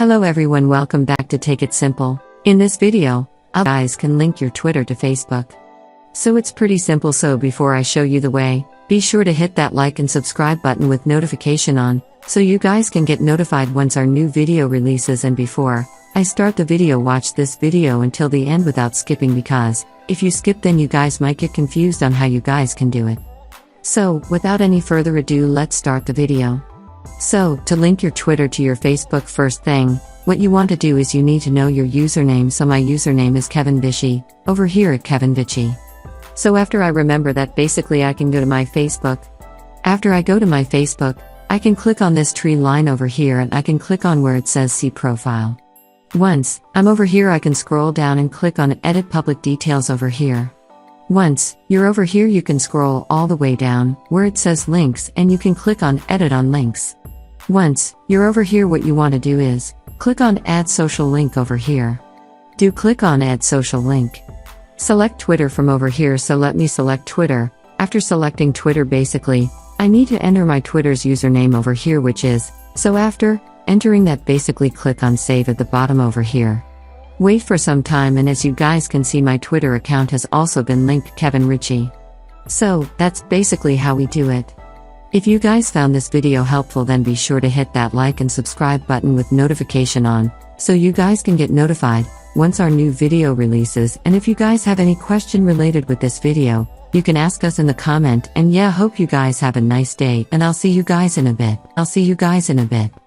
Hello everyone, welcome back to Take It Simple. In this video, you guys can link your Twitter to Facebook. So it's pretty simple, so before I show you the way, be sure to hit that like and subscribe button with notification on, so you guys can get notified once our new video releases. And before I start the video, watch this video until the end without skipping, because if you skip then you guys might get confused on how you guys can do it. So, without any further ado, let's start the video. So, to link your Twitter to your Facebook, first thing, what you want to do is you need to know your username. So my username is Kevin Vichy, over here at Kevin Vichy. So after I remember that, basically I can go to my Facebook. After I go to my Facebook, I can click on this tree line over here and I can click on where it says see profile. Once I'm over here, I can scroll down and click on edit public details over here. Once you're over here, you can scroll all the way down where it says links and you can click on edit on links. Once you're over here, what you want to do is click on add social link over here. Do click on add social link. Select Twitter from over here, so let me select Twitter. After selecting Twitter, basically I need to enter my Twitter's username over here, which is, so after entering that, basically click on save at the bottom over here. Wait for some time, and as you guys can see, my Twitter account has also been linked Kevin Vichy. So that's basically how we do it. If you guys found this video helpful, then be sure to hit that like and subscribe button with notification on, so you guys can get notified once our new video releases. And if you guys have any question related with this video, you can ask us in the comment. And yeah, hope you guys have a nice day, and I'll see you guys in a bit.